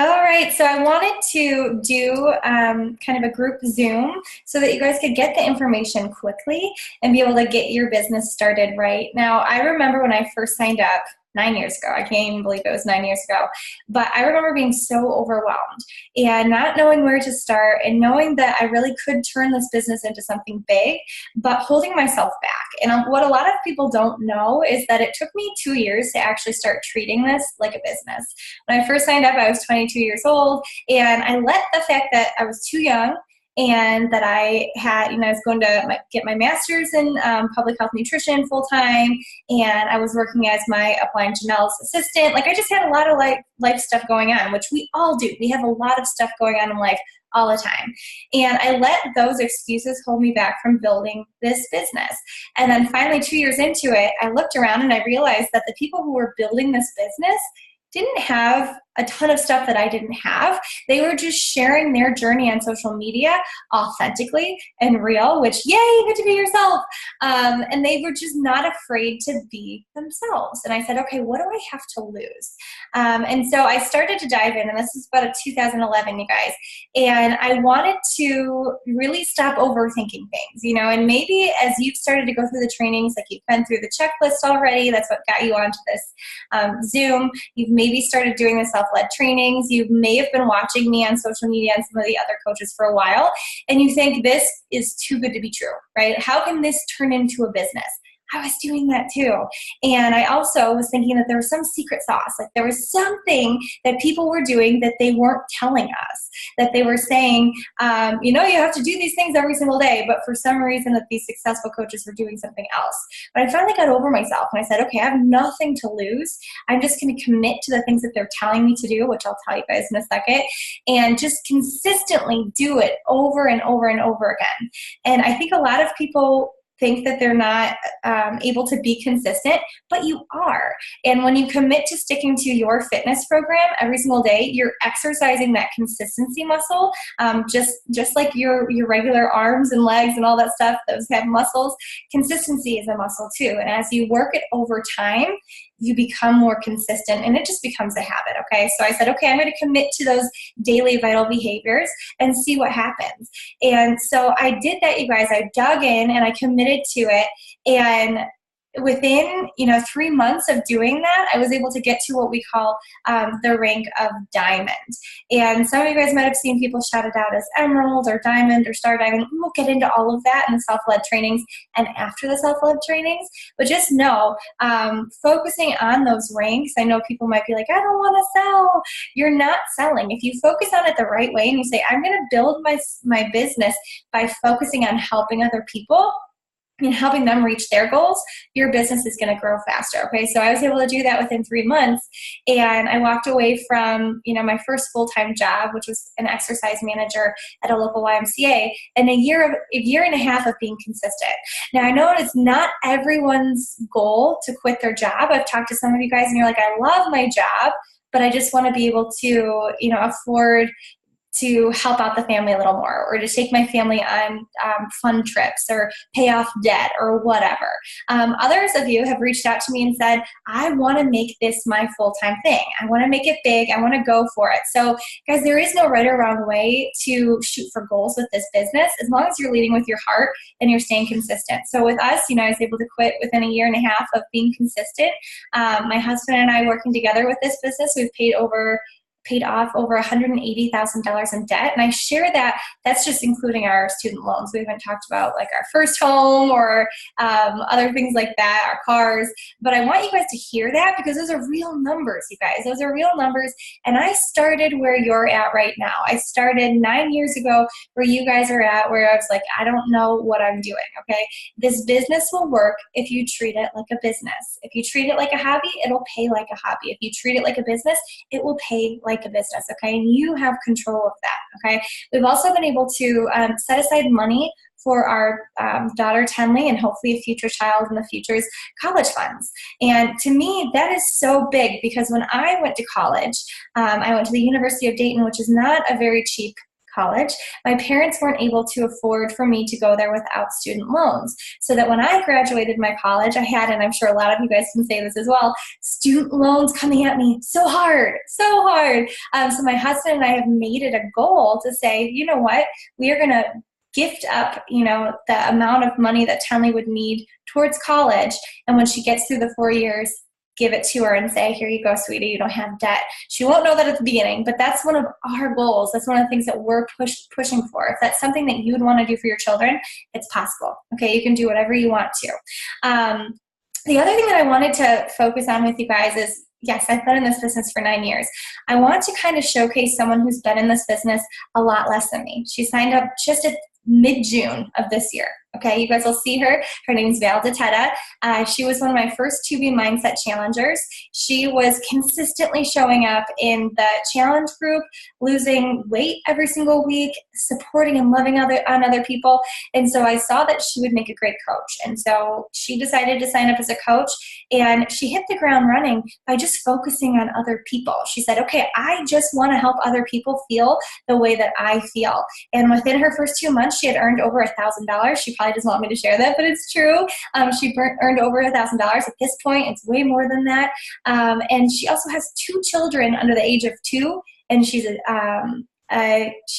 All right, so I wanted to do kind of a group Zoom so that you guys could get the information quickly and be able to get your business started right. Now, I remember when I first signed up 9 years ago. I can't even believe it was 9 years ago. But I remember being so overwhelmed and not knowing where to start and knowing that I really could turn this business into something big, but holding myself back. And what a lot of people don't know is that it took me 2 years to actually start treating this like a business. When I first signed up, I was 22 years old, and I let the fact that I was too young and that I had, I was going to get my master's in public health nutrition full time, and I was working as my upline Janelle's assistant. Like, I just had a lot of life stuff going on, which we all do. We have a lot of stuff going on in life all the time. And I let those excuses hold me back from building this business. And then finally, 2 years into it, I looked around and I realized that the people who were building this business didn't have a ton of stuff that I didn't have. They were just sharing their journey on social media authentically and real, which, yay, you get to be yourself. And they were just not afraid to be themselves. And I said, okay, what do I have to lose? And so I started to dive in, and this is about 2011, you guys. And I wanted to really stop overthinking things, and maybe as you've started to go through the trainings, like you've been through the checklist already, that's what got you onto this Zoom. You've maybe started doing the self-led trainings. You may have been watching me on social media and some of the other coaches for a while, and you think this is too good to be true, right? How can this turn into a business? I was doing that too. And I also was thinking that there was some secret sauce, like there was something that people were doing that they weren't telling us, that they were saying, you have to do these things every single day, but for some reason that these successful coaches were doing something else. But I finally got over myself and I said, okay, I have nothing to lose. I'm just going to commit to the things that they're telling me to do, which I'll tell you guys in a second, and just consistently do it over and over and over again. And I think a lot of people think that they're not able to be consistent, but you are. And when you commit to sticking to your fitness program every single day, you're exercising that consistency muscle, just like your regular arms and legs and all that stuff, those have muscles. Consistency is a muscle too. And as you work it over time, you become more consistent and it just becomes a habit, okay? So I said, okay, I'm gonna commit to those daily vital behaviors and see what happens. And so I did that, you guys. I dug in and I committed to it. And within 3 months of doing that, I was able to get to what we call the rank of diamond. And some of you guys might have seen people shout it out as emerald or diamond or star diamond. We'll get into all of that in the self-led trainings and after the self-led trainings. But just know, focusing on those ranks, I know people might be like, I don't want to sell. You're not selling. If you focus on it the right way and you say, I'm going to build my business by focusing on helping other people and helping them reach their goals, your business is going to grow faster. Okay, so I was able to do that within 3 months, and I walked away from my first full-time job, which was an exercise manager at a local YMCA, and a year and a half of being consistent. Now I know it's not everyone's goal to quit their job. I've talked to some of you guys, and you're like, I love my job, but I just want to be able to afford to help out the family a little more, or to take my family on fun trips, or pay off debt, or whatever. Others of you have reached out to me and said, I want to make this my full-time thing. I want to make it big. I want to go for it. So guys, there is no right or wrong way to shoot for goals with this business, as long as you're leading with your heart and you're staying consistent. So with us, I was able to quit within a year and a half of being consistent. My husband and I working together with this business, we've paid off over $180,000 in debt. And I share that that's just including our student loans. We haven't talked about like our first home or other things like that, our cars. But I want you guys to hear that, because those are real numbers, you guys. Those are real numbers. And I started where you're at right now. I started 9 years ago where you guys are at, where I was like, I don't know what I'm doing, okay? This business will work if you treat it like a business. If you treat it like a hobby, it'll pay like a hobby. If you treat it like a business, it will pay like a business, okay? And you have control of that, okay? We've also been able to set aside money for our daughter Tenley, and hopefully a future child in the future's college funds. And to me, that is so big, because when I went to college, I went to the University of Dayton, which is not a very cheap college, my parents weren't able to afford for me to go there without student loans. So that when I graduated my college, I had, and I'm sure a lot of you guys can say this as well, student loans coming at me so hard, so hard. So my husband and I have made it a goal to say, you know what, we are going to gift up, the amount of money that Tenley would need towards college. And when she gets through the 4 years, give it to her and say, here you go, sweetie, you don't have debt. She won't know that at the beginning, but that's one of our goals. That's one of the things that we're pushing for. If that's something that you'd want to do for your children, it's possible. Okay, you can do whatever you want to. The other thing that I wanted to focus on with you guys is, yes, I've been in this business for 9 years. I want to kind of showcase someone who's been in this business a lot less than me. She signed up just at mid-June of this year. Okay, you guys will see her. Her name's Val DeTetta. She was one of my first 2B Mindset Challengers. She was consistently showing up in the challenge group, losing weight every single week, supporting and loving on other people. And so I saw that she would make a great coach. And so she decided to sign up as a coach, and she hit the ground running by just focusing on other people. She said, okay, I just want to help other people feel the way that I feel. And within her first 2 months, she had earned over $1,000. She probably doesn't want me to share that, but it's true. She earned over $1,000. At this point, it's way more than that. And she also has 2 children under the age of 2, and she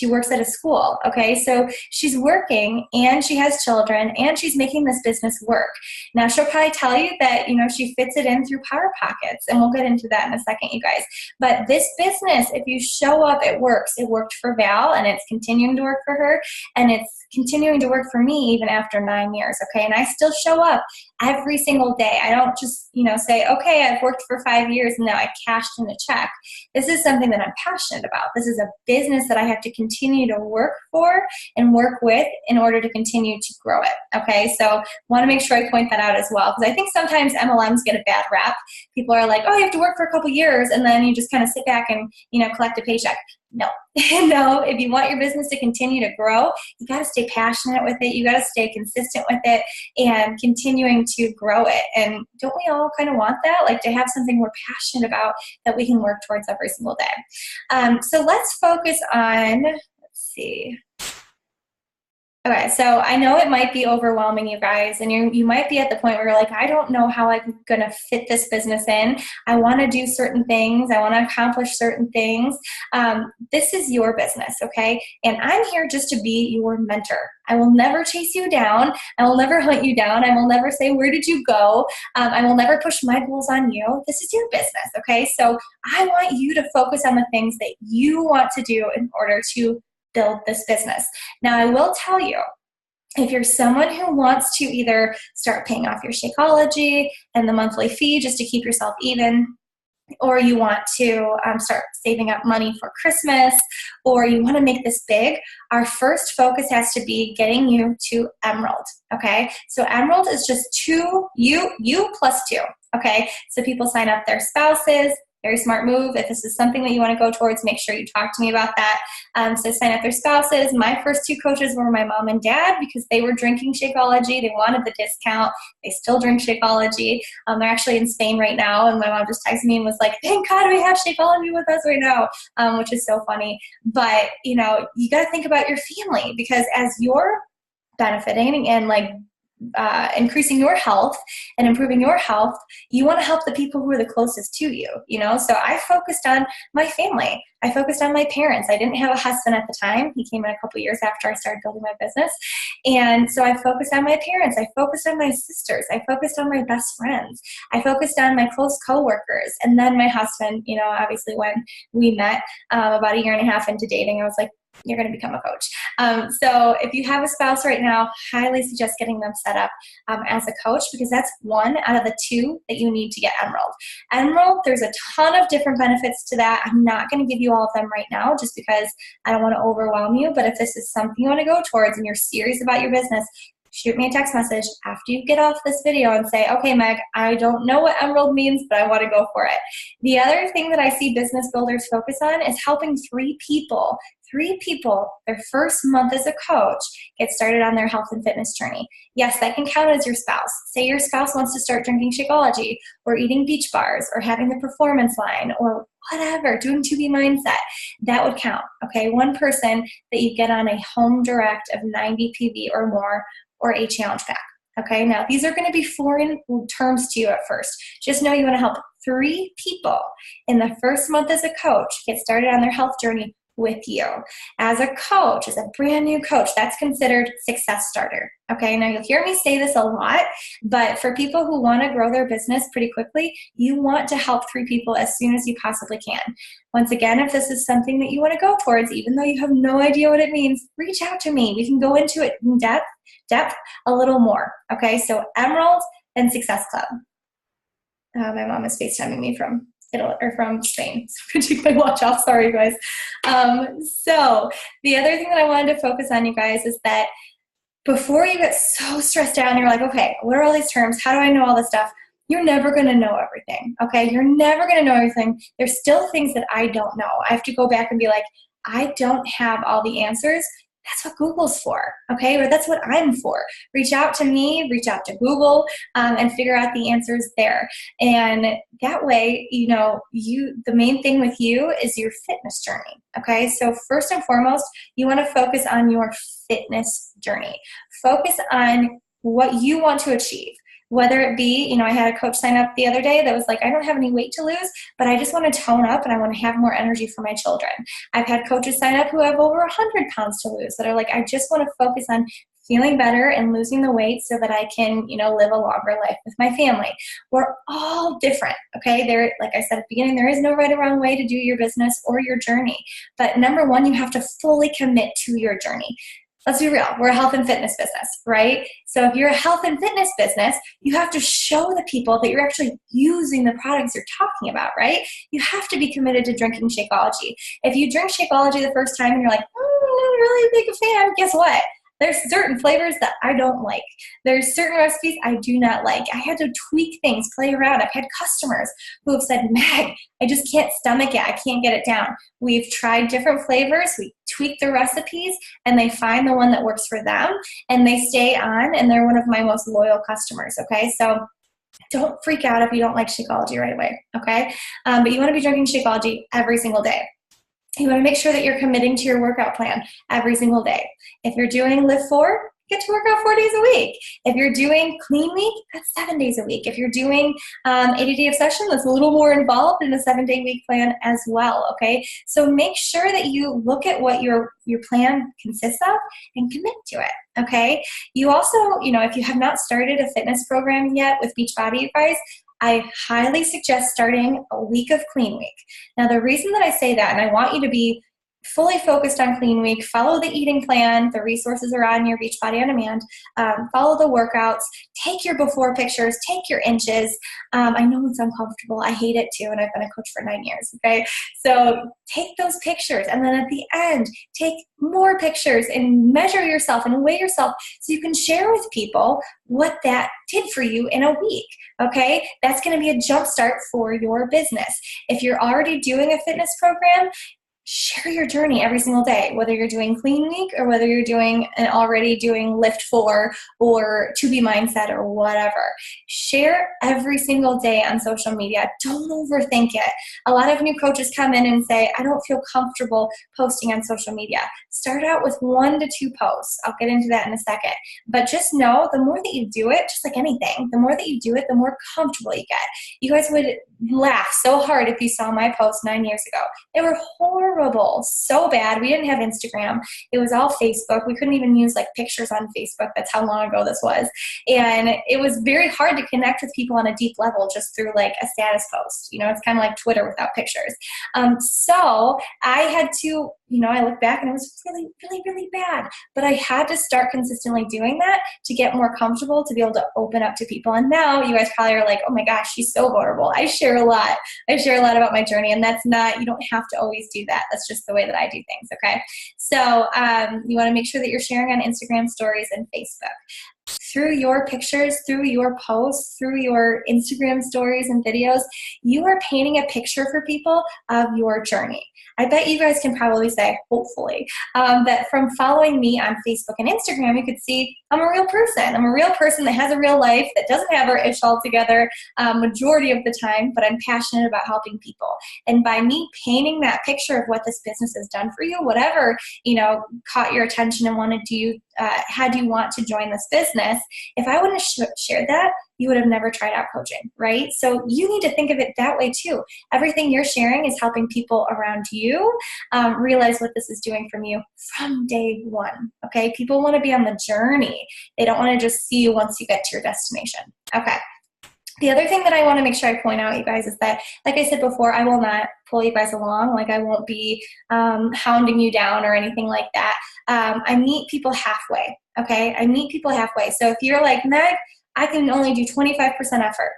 works at a school. Okay, so she's working and she has children and she's making this business work. Now she'll probably tell you that, she fits it in through Power Pockets, and we'll get into that in a second, you guys. But this business, if you show up, it works. It worked for Val, and it's continuing to work for her, and it's continuing to work for me even after 9 years. Okay, and I still show up every single day. I don't just, say, okay, I've worked for 5 years and now I cashed in a check. This is something that I'm passionate about. This is a business that I have to continue to work for and work with in order to continue to grow it. Okay, so want to make sure I point that out as well, because I think sometimes MLMs get a bad rap. People are like, oh, you have to work for a couple years and then you just kind of sit back and, collect a paycheck. No, no, if you want your business to continue to grow, you got to stay passionate with it. You got to stay consistent with it and continuing to grow it. And don't we all kind of want that? Like to have something we're passionate about that we can work towards every single day. So let's focus on, let's see. Okay, so I know it might be overwhelming, you guys, and you might be at the point where you're like, I don't know how I'm going to fit this business in. I want to do certain things. I want to accomplish certain things. This is your business, okay? And I'm here just to be your mentor. I will never chase you down. I will never hunt you down. I will never say, where did you go? I will never push my goals on you. This is your business, okay? So I want you to focus on the things that you want to do in order to build this business. Now, I will tell you, if you're someone who wants to either start paying off your Shakeology and the monthly fee just to keep yourself even, or you want to start saving up money for Christmas, or you want to make this big, our first focus has to be getting you to Emerald, okay? So Emerald is just you plus 2, okay? So people sign up their spouses. Very smart move. If this is something that you want to go towards, make sure you talk to me about that. So sign up their spouses. My first 2 coaches were my mom and dad because they were drinking Shakeology. They wanted the discount. They still drink Shakeology. They're actually in Spain right now, and my mom just texted me and was like, thank God we have Shakeology with us right now, which is so funny. But, you got to think about your family, because as you're benefiting and increasing your health and improving your health, you want to help the people who are the closest to you, So I focused on my family. I focused on my parents. I didn't have a husband at the time. He came in a couple years after I started building my business. And so I focused on my parents. I focused on my sisters. I focused on my best friends. I focused on my close coworkers. And then my husband, obviously when we met about 1.5 years into dating, I was like, you're going to become a coach. So if you have a spouse right now, highly suggest getting them set up as a coach, because that's 1 out of the 2 that you need to get Emerald. Emerald, there's a ton of different benefits to that. I'm not going to give you all of them right now just because I don't want to overwhelm you. But if this is something you want to go towards and you're serious about your business, shoot me a text message after you get off this video and say, okay, Meg, I don't know what emerald means, but I want to go for it. The other thing that I see business builders focus on is helping three people, their first month as a coach, get started on their health and fitness journey. Yes, that can count as your spouse. Say your spouse wants to start drinking Shakeology or eating beach bars or having the performance line or whatever, doing 2B mindset. That would count, okay? One person that you get on a home direct of 90 PV or more or a challenge pack. Okay, now these are going to be foreign terms to you at first. Just know you want to help 3 people in the first month as a coach get started on their health journey with you. As a coach, as a brand new coach, that's considered success starter. Okay, now you'll hear me say this a lot, but for people who want to grow their business pretty quickly, you want to help 3 people as soon as you possibly can. Once again, if this is something that you want to go towards, even though you have no idea what it means, reach out to me. We can go into it in depth a little more. Okay, so Emerald and Success Club. My mom is FaceTiming me from Italy or from Spain. So I'm gonna take my watch off. Sorry, guys. So the other thing that I wanted to focus on, you guys, is that before you get so stressed out and you're like, okay, what are all these terms? How do I know all this stuff? You're never going to know everything, okay? You're never going to know everything. There's still things that I don't know. I have to go back and be like, I don't have all the answers. That's what Google's for, okay? Or that's what I'm for. Reach out to me, reach out to Google, and figure out the answers there. And that way, you know, the main thing with you is your fitness journey, okay? So first and foremost, you want to focus on your fitness journey. Focus on what you want to achieve. Whether it be, you know, I had a coach sign up the other day that was like, I don't have any weight to lose, but I just want to tone up and I want to have more energy for my children. I've had coaches sign up who have over 100 pounds to lose that are like, I just want to focus on feeling better and losing the weight so that I can, you know, live a longer life with my family. We're all different, okay? There, like I said at the beginning, there is no right or wrong way to do your business or your journey. But number one, you have to fully commit to your journey. Let's be real, we're a health and fitness business, right? So if you're a health and fitness business, you have to show the people that you're actually using the products you're talking about, right? You have to be committed to drinking Shakeology. If you drink Shakeology the first time and you're like, oh, I'm not really a big fan, guess what? There's certain flavors that I don't like. There's certain recipes I do not like. I had to tweak things, play around. I've had customers who have said, Meg, I just can't stomach it. I can't get it down. We've tried different flavors. We tweak the recipes, and they find the one that works for them, and they stay on, and they're one of my most loyal customers, okay? So don't freak out if you don't like Shakeology right away, okay? But you want to be drinking Shakeology every single day. You want to make sure that you're committing to your workout plan every single day. If you're doing Live 4, get to work out 4 days a week. If you're doing Clean Week, that's 7 days a week. If you're doing 80-day obsession, that's a little more involved in a 7-day week plan as well, okay? So make sure that you look at what your plan consists of and commit to it, okay? You also, you know, if you have not started a fitness program yet with Beachbody, you guys, I highly suggest starting a week of Clean Week. Now, the reason that I say that, and I want you to be fully focused on Clean Week, follow the eating plan. The resources are on your Beachbody On Demand. Follow the workouts. Take your before pictures. Take your inches. I know it's uncomfortable. I hate it too, and I've been a coach for 9 years, okay? So take those pictures, and then at the end, take more pictures and measure yourself and weigh yourself so you can share with people what that did for you in a week, okay? That's going to be a jump start for your business. If you're already doing a fitness program, share your journey every single day, whether you're doing Clean Week or whether you're doing and already doing Lift 4 or 2B Mindset or whatever. Share every single day on social media. Don't overthink it. A lot of new coaches come in and say, I don't feel comfortable posting on social media. Start out with 1 to 2 posts. I'll get into that in a second. But just know the more that you do it, just like anything, the more that you do it, the more comfortable you get. You guys would laugh so hard if you saw my posts 9 years ago. They were horrible, so bad. We didn't have Instagram. It was all Facebook. We couldn't even use like pictures on Facebook. That's how long ago this was. And it was very hard to connect with people on a deep level just through like a status post. You know, it's kind of like Twitter without pictures. So I had to, you know, I look back and it was really, really, really bad. But I had to start consistently doing that to get more comfortable to be able to open up to people. And now you guys probably are like, oh my gosh, she's so vulnerable. I share a lot. I share a lot about my journey, and that's not, you don't have to always do that. That's just the way that I do things, okay? So you want to make sure that you're sharing on Instagram stories and Facebook. through your pictures, through your posts, through your Instagram stories and videos, you are painting a picture for people of your journey. I bet you guys can probably say, hopefully, that from following me on Facebook and Instagram, you could see I'm a real person. I'm a real person that has a real life, that doesn't have her ish all together majority of the time, but I'm passionate about helping people. And by me painting that picture of what this business has done for you, whatever, caught your attention and wanted you, had you want to join this business, if I wouldn't have shared that, you would have never tried out coaching, right? So you need to think of it that way too. Everything you're sharing is helping people around you realize what this is doing from you from day one, okay? People want to be on the journey. They don't want to just see you once you get to your destination, okay? The other thing that I want to make sure I point out, you guys, is that, like I said before, I will not pull you guys along. Like, I won't be hounding you down or anything like that. I meet people halfway, okay? I meet people halfway. So if you're like, Meg, I can only do 25% effort,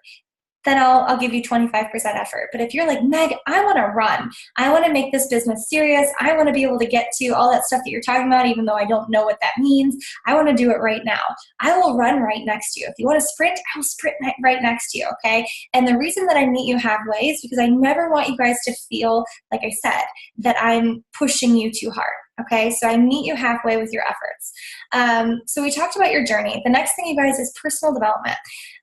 then I'll give you 25% effort. But if you're like, Meg, I want to run. I want to make this business serious. I want to be able to get to all that stuff that you're talking about, even though I don't know what that means. I want to do it right now. I will run right next to you. If you want to sprint, I will sprint right next to you, okay? And the reason that I meet you halfway is because I never want you guys to feel, like I said, that I'm pushing you too hard. Okay, so I meet you halfway with your efforts. So we talked about your journey. The next thing, you guys, is personal development.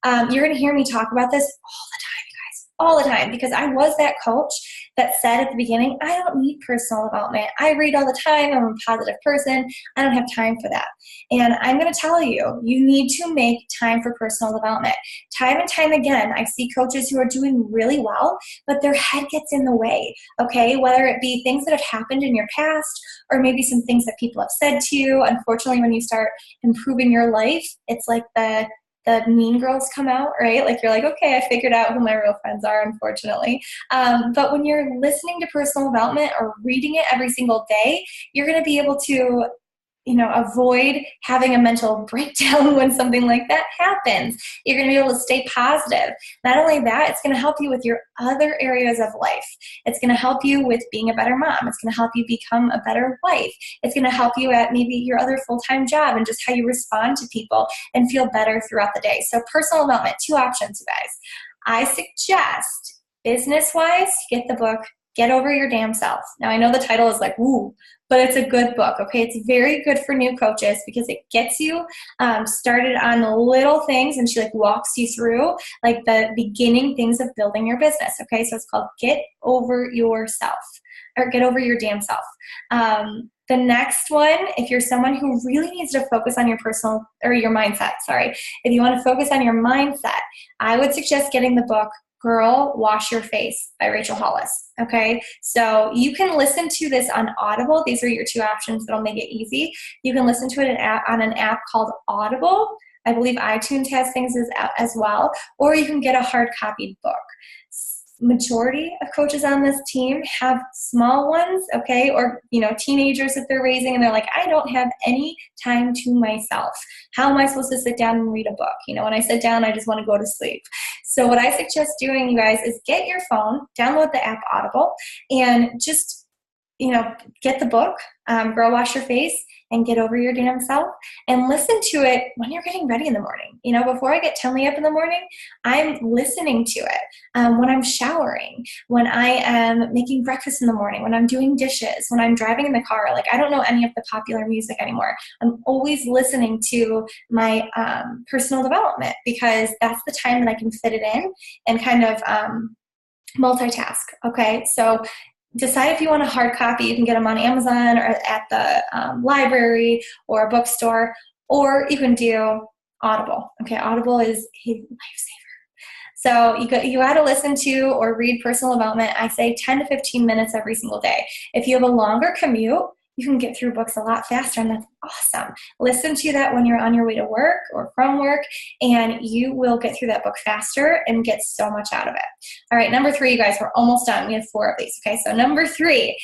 You're going to hear me talk about this all the time, you guys, all the time, because I was that coach that said at the beginning, I don't need personal development. I read all the time. I'm a positive person. I don't have time for that. And I'm going to tell you, you need to make time for personal development. Time and time again, I see coaches who are doing really well, but their head gets in the way, okay? Whether it be things that have happened in your past or maybe some things that people have said to you. Unfortunately, when you start improving your life, it's like the mean girls come out, right? Like, you're like, okay, I figured out who my real friends are, unfortunately. But when you're listening to personal development or reading it every single day, you're going to be able to avoid having a mental breakdown when something like that happens. You're going to be able to stay positive. Not only that, it's going to help you with your other areas of life. It's going to help you with being a better mom. It's going to help you become a better wife. It's going to help you at maybe your other full-time job and just how you respond to people and feel better throughout the day. So personal development, 2 options, you guys. I suggest, business-wise, get the book, Get Over Your Damn Self. Now, I know the title is like, woo, but it's a good book, okay? It's very good for new coaches because it gets you started on the little things, and she walks you through the beginning things of building your business, okay? So it's called Get Over Yourself, or Get Over Your Damn Self. The next one, if you're someone who really needs to focus on your your mindset, if you want to focus on your mindset, I would suggest getting the book Girl, Wash Your Face by Rachel Hollis, okay? So you can listen to this on Audible. These are your 2 options that'll make it easy. You can listen to it on an app called Audible. I believe iTunes has things as well, or you can get a hard copied book. Majority of coaches on this team have small ones, okay, or teenagers that they're raising, and they're like, I don't have any time to myself. How am I supposed to sit down and read a book? When I sit down, I just want to go to sleep. So what I suggest doing, you guys, is get your phone, download the app Audible, and just get the book, Girl, Wash Your Face, and Get Over Your Damn Self, and listen to it when you're getting ready in the morning. Before I get Tenley up in the morning, I'm listening to it when I'm showering, when I am making breakfast in the morning, when I'm doing dishes, when I'm driving in the car. I don't know any of the popular music anymore. I'm always listening to my personal development because that's the time that I can fit it in and kind of multitask, okay? So decide if you want a hard copy. You can get them on Amazon or at the library or a bookstore, or you can do Audible. Okay, Audible is a lifesaver. So you got to listen to or read personal development. I say 10 to 15 minutes every single day. If you have a longer commute, you can get through books a lot faster, and that's awesome. Listen to that when you're on your way to work or from work, and you will get through that book faster and get so much out of it. All right, number 3, you guys, we're almost done. We have 4 of these, okay? So number 3,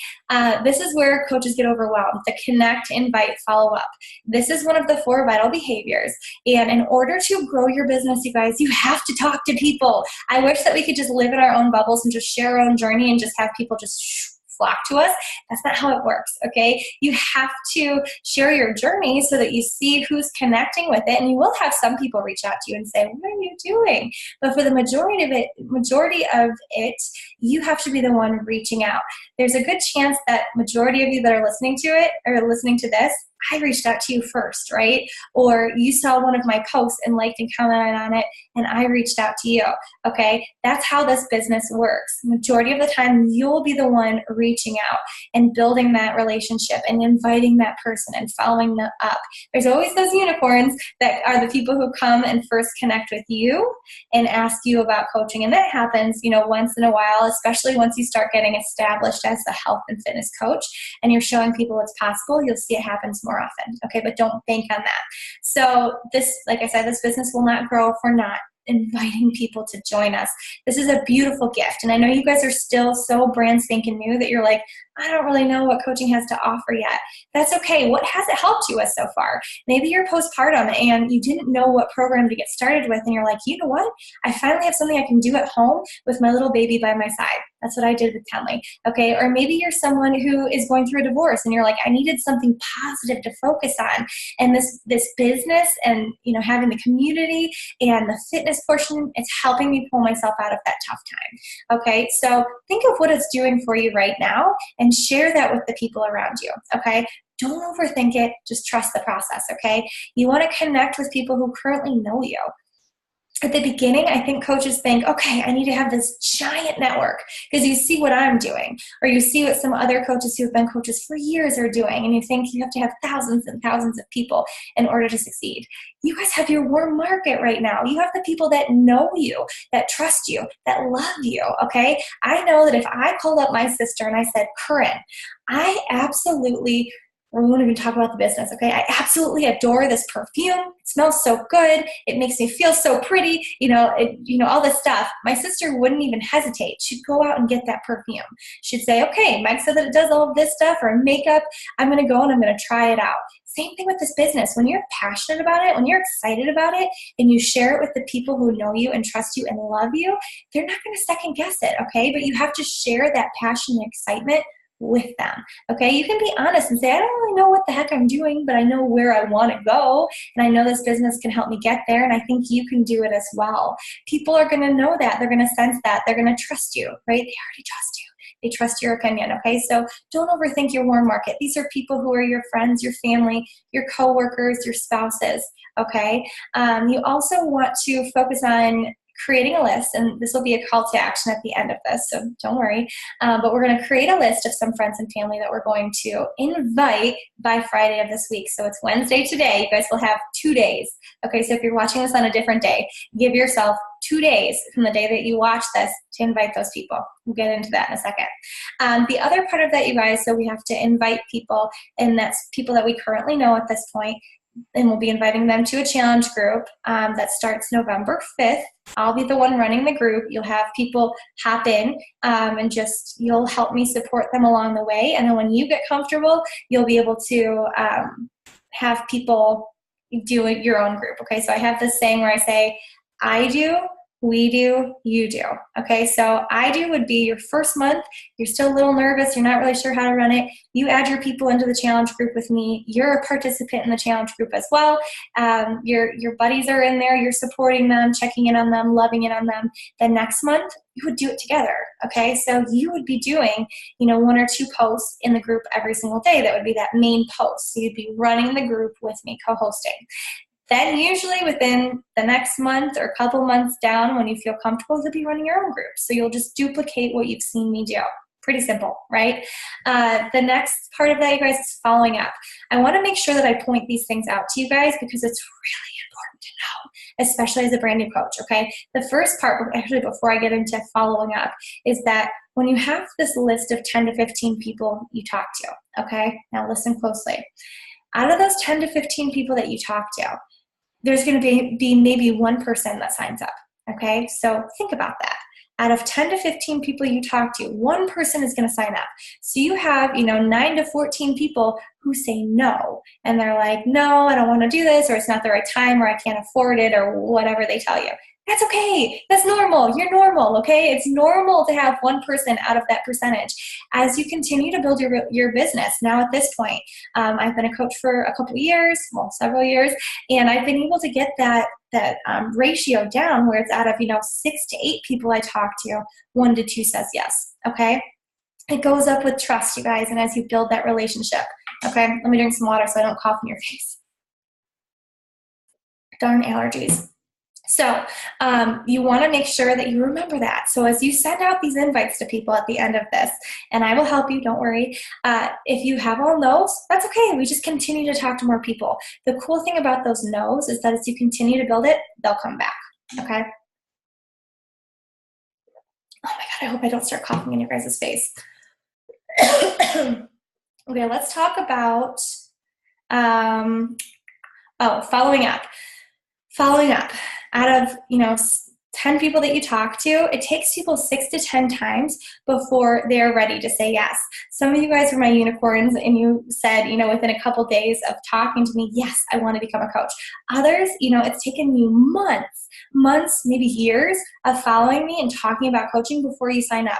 this is where coaches get overwhelmed, the connect, invite, follow up. This is one of the 4 vital behaviors, and in order to grow your business, you guys, you have to talk to people. I wish that we could just live in our own bubbles and just share our own journey and just have people just flock to us. That's not how it works, okay? You have to share your journey so that you see who's connecting with it, and you will have some people reach out to you and say, what are you doing? But for the majority of it, you have to be the one reaching out. There's a good chance that majority of you that are listening to it or listening to this, I reached out to you first, right? Or you saw one of my posts and liked and commented on it, and I reached out to you, okay? That's how this business works. Majority of the time, you'll be the one reaching out and building that relationship and inviting that person and following them up. There's always those unicorns that are the people who come and first connect with you and ask you about coaching, and that happens, once in a while, especially once you start getting established as a health and fitness coach and you're showing people what's possible. You'll see it happens more often, okay? But don't bank on that. So this, like I said, this business will not grow if we're not inviting people to join us. This is a beautiful gift. And I know you guys are still so brand spanking new that you're like, I don't really know what coaching has to offer yet. That's okay. What has it helped you with so far? Maybe you're postpartum and you didn't know what program to get started with, and you're like, you know what? I finally have something I can do at home with my little baby by my side. That's what I did with Tenley. Okay. Or maybe you're someone who is going through a divorce and you're like, I needed something positive to focus on. And this business and, having the community and the fitness portion, it's helping me pull myself out of that tough time. Okay. So think of what it's doing for you right now and share that with the people around you. Okay. Don't overthink it. Just trust the process. Okay. You want to connect with people who currently know you. At the beginning, I think coaches think, okay, I need to have this giant network because you see what I'm doing, or you see what some other coaches who have been coaches for years are doing, and you think you have to have thousands and thousands of people in order to succeed. You guys have your warm market right now. You have the people that know you, that trust you, that love you, okay? I know that if I called up my sister and I said, Corinne, I absolutely we won't even talk about the business, okay? I absolutely adore this perfume. It smells so good. It makes me feel so pretty, all this stuff. My sister wouldn't even hesitate. She'd go out and get that perfume. She'd say, okay, Meg said that it does all of this stuff or makeup. I'm going to go and I'm going to try it out. Same thing with this business. When you're passionate about it, when you're excited about it, and you share it with the people who know you and trust you and love you, they're not going to second guess it, okay? But you have to share that passion and excitement with them, okay? You can be honest and say, I don't really know what the heck I'm doing, but I know where I want to go, and I know this business can help me get there, and I think you can do it as well. People are going to know that. They're going to sense that. They're going to trust you, right? They already trust you. They trust your opinion, okay? So don't overthink your warm market. These are people who are your friends, your family, your coworkers, your spouses, okay? You also want to focus on creating a list, and this will be a call to action at the end of this, so don't worry. But we're going to create a list of some friends and family that we're going to invite by Friday of this week. So it's Wednesday today. You guys will have 2 days. Okay, so if you're watching this on a different day, give yourself 2 days from the day that you watch this to invite those people. We'll get into that in a second. The other part of that, you guys, so we have to invite people, and that's people that we currently know at this point, and we'll be inviting them to a challenge group that starts November 5th. I'll be the one running the group. You'll have people hop in and you'll help me support them along the way. And then when you get comfortable, you'll be able to have people do your own group. Okay, so I have this saying where I say, I do, we do, you do. Okay, so I do would be your first month. You're still a little nervous. You're not really sure how to run it. You add your people into the challenge group with me. You're a participant in the challenge group as well. Your buddies are in there. You're supporting them, checking in on them, loving in on them. The next month, you would do it together. Okay, so you would be doing, 1 or 2 posts in the group every single day. That would be that main post. So you'd be running the group with me, co-hosting. Then usually within the next month or couple months down, when you feel comfortable, you'll be running your own group. So you'll just duplicate what you've seen me do. Pretty simple, right? The next part of that, you guys, is following up. I want to make sure that I point these things out to you guys because it's really important to know, especially as a brand new coach, okay? The first part, actually before I get into following up, is that when you have this list of 10 to 15 people you talk to, okay? Now listen closely. Out of those 10 to 15 people that you talk to, there's going to be maybe one person that signs up, okay? So think about that. Out of 10 to 15 people you talk to, one person is going to sign up. So you have, 9 to 14 people who say no. And they're like, no, I don't want to do this, or it's not the right time, or I can't afford it, or whatever they tell you. That's okay. That's normal. You're normal, okay? It's normal to have one person out of that percentage. As you continue to build your business, now at this point, I've been a coach for a couple of years, well, several years, and I've been able to get that ratio down where it's out of 6 to 8 people I talk to, 1 to 2 says yes, okay? It goes up with trust, you guys, and as you build that relationship, okay? Let me drink some water so I don't cough in your face. Darn allergies. So you want to make sure that you remember that. So as you send out these invites to people at the end of this, and I will help you, don't worry. If you have all no's, that's okay. We just continue to talk to more people. The cool thing about those no's is that as you continue to build it, they'll come back, okay? Oh my God, I hope I don't start coughing in your guys' face. Okay, let's talk about following up. Following up. Out of 10 people that you talk to, it takes people 6 to 10 times before they're ready to say yes. Some of you guys are my unicorns, and you said, within a couple days of talking to me, yes, I want to become a coach. Others, it's taken you months, maybe years of following me and talking about coaching before you sign up.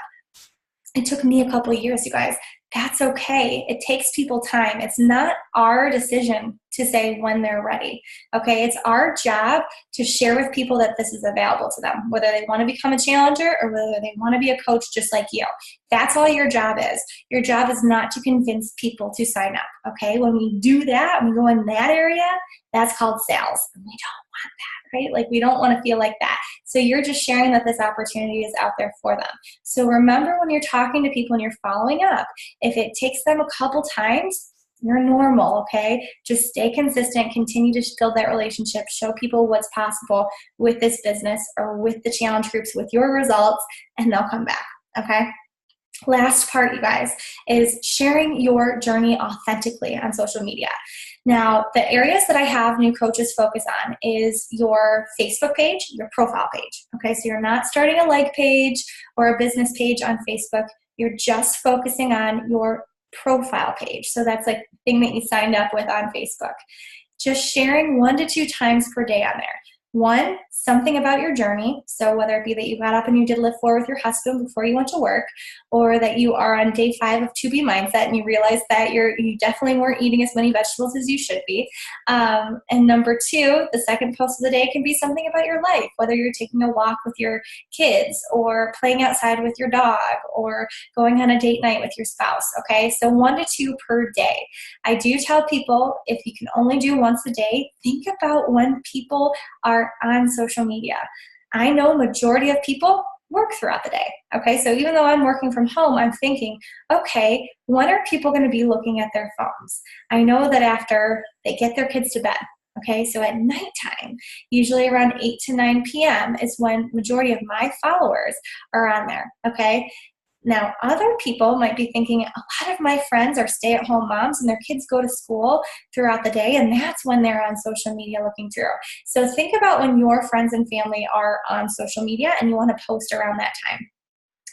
It took me a couple of years, you guys. That's okay. It takes people time. It's not our decision to say when they're ready, okay? It's our job to share with people that this is available to them, whether they want to become a challenger or whether they want to be a coach just like you. That's all your job is. Your job is not to convince people to sign up, okay? When we do that, when we go in that area, that's called sales. And we don't want that, right? Like, we don't want to feel like that. So you're just sharing that this opportunity is out there for them. So remember, when you're talking to people and you're following up, if it takes them a couple times, you're normal, okay? Just stay consistent, continue to build that relationship, show people what's possible with this business or with the challenge groups, with your results, and they'll come back, okay? Last part, you guys, is sharing your journey authentically on social media. Now, the areas that I have new coaches focus on is your Facebook page, your profile page, okay? So you're not starting a like page or a business page on Facebook. You're just focusing on your profile page. So that's like the thing that you signed up with on Facebook. Just sharing 1 to 2 times per day on there. One, something about your journey. So whether it be that you got up and you did lift 4 with your husband before you went to work, or that you are on day 5 of 2B mindset and you realize that you definitely weren't eating as many vegetables as you should be. And number 2, the second post of the day can be something about your life, whether you're taking a walk with your kids or playing outside with your dog or going on a date night with your spouse, okay? So 1 to 2 per day. I do tell people, if you can only do once a day, think about when people are on social media. I know majority of people work throughout the day, okay? So even though I'm working from home, I'm thinking, okay, when are people going to be looking at their phones? I know that after they get their kids to bed, okay? So at nighttime, usually around 8 to 9 p.m. is when majority of my followers are on there, okay? Now, other people might be thinking, a lot of my friends are stay-at-home moms and their kids go to school throughout the day, and that's when they're on social media looking through. So think about when your friends and family are on social media and you want to post around that time.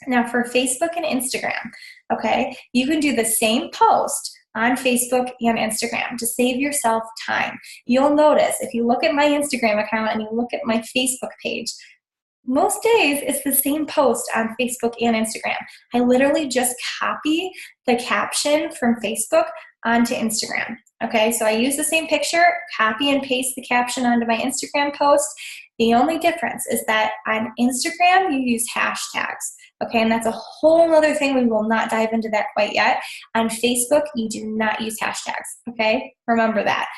Now, for Facebook and Instagram, okay, you can do the same post on Facebook and Instagram to save yourself time. You'll notice if you look at my Instagram account and you look at my Facebook page, most days it's the same post on Facebook and Instagram. I literally just copy the caption from Facebook onto Instagram. Okay, so I use the same picture, copy and paste the caption onto my Instagram post. The only difference is that on Instagram, you use hashtags. Okay, and that's a whole other thing. We will not dive into that quite yet. On Facebook, you do not use hashtags. Okay, remember that.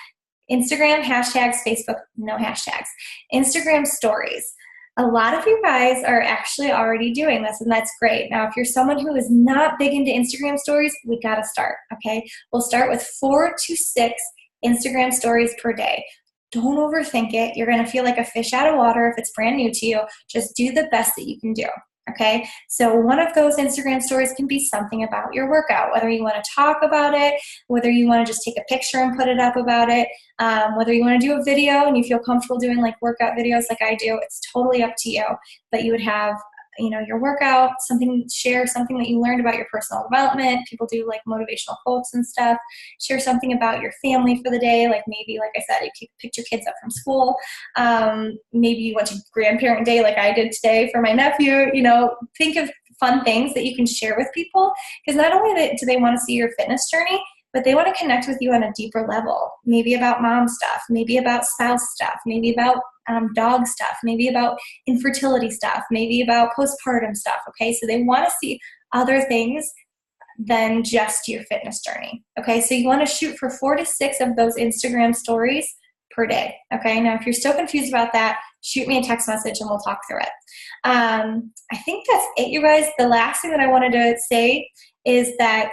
Instagram, hashtags, Facebook, no hashtags. Instagram stories. A lot of you guys are actually already doing this, and that's great. Now, if you're someone who is not big into Instagram stories, we got to start, okay? We'll start with 4 to 6 Instagram stories per day. Don't overthink it. You're going to feel like a fish out of water if it's brand new to you. Just do the best that you can do. Okay, so one of those Instagram stories can be something about your workout, whether you want to talk about it, whether you want to just take a picture and put it up about it, whether you want to do a video and you feel comfortable doing like workout videos like I do, it's totally up to you. But you would have your workout, share something that you learned about your personal development. People do like motivational quotes and stuff. Share something about your family for the day. Like maybe, like I said, you picked your kids up from school. Maybe you went to grandparent day like I did today for my nephew. Think of fun things that you can share with people, because not only do they want to see your fitness journey, but they want to connect with you on a deeper level, maybe about mom stuff, maybe about spouse stuff, maybe about dog stuff, maybe about infertility stuff, maybe about postpartum stuff, okay? So they want to see other things than just your fitness journey, okay? So you want to shoot for 4 to 6 of those Instagram stories per day, okay? Now, if you're still confused about that, shoot me a text message and we'll talk through it. I think that's it, you guys. The last thing that I wanted to say is that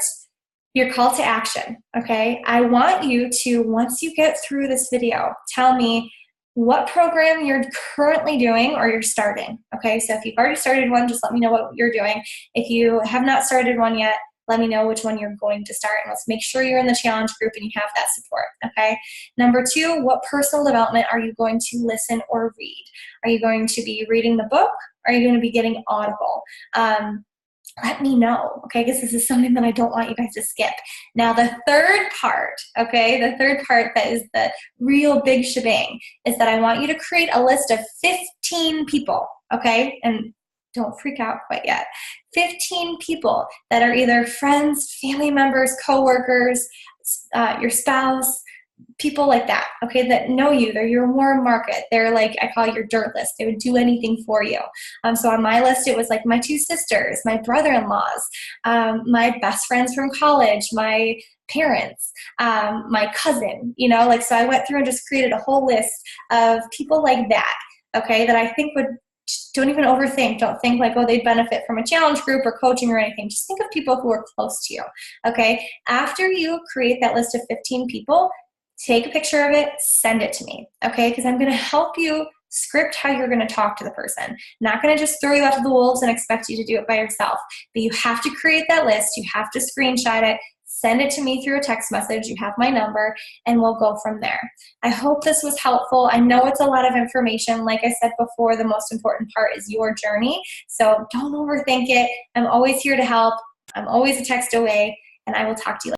your call to action, okay? I want you to, once you get through this video, tell me what program you're currently doing or you're starting, okay? So if you've already started one, just let me know what you're doing. If you have not started one yet, let me know which one you're going to start, and let's make sure you're in the challenge group and you have that support, okay? Number 2, what personal development are you going to listen or read? Are you going to be reading the book? Are you going to be getting Audible? Let me know, okay, because this is something that I don't want you guys to skip. Now, the third part, okay, the third part that is the real big shebang is that I want you to create a list of 15 people, okay, and don't freak out quite yet. 15 people that are either friends, family members, coworkers, your spouse, people like that, okay, that know you. They're your warm market. They're like, I call it your dirt list. They would do anything for you. So on my list, it was like my 2 sisters, my brother-in-laws, my best friends from college, my parents, my cousin, so I went through and just created a whole list of people like that, okay, that I think would, don't even overthink. Don't think like, oh, they'd benefit from a challenge group or coaching or anything. Just think of people who are close to you, okay? After you create that list of 15 people, take a picture of it, send it to me, okay? Because I'm going to help you script how you're going to talk to the person. I'm not going to just throw you out to the wolves and expect you to do it by yourself. But you have to create that list. You have to screenshot it. Send it to me through a text message. You have my number, and we'll go from there. I hope this was helpful. I know it's a lot of information. Like I said before, the most important part is your journey. So don't overthink it. I'm always here to help. I'm always a text away, and I will talk to you later.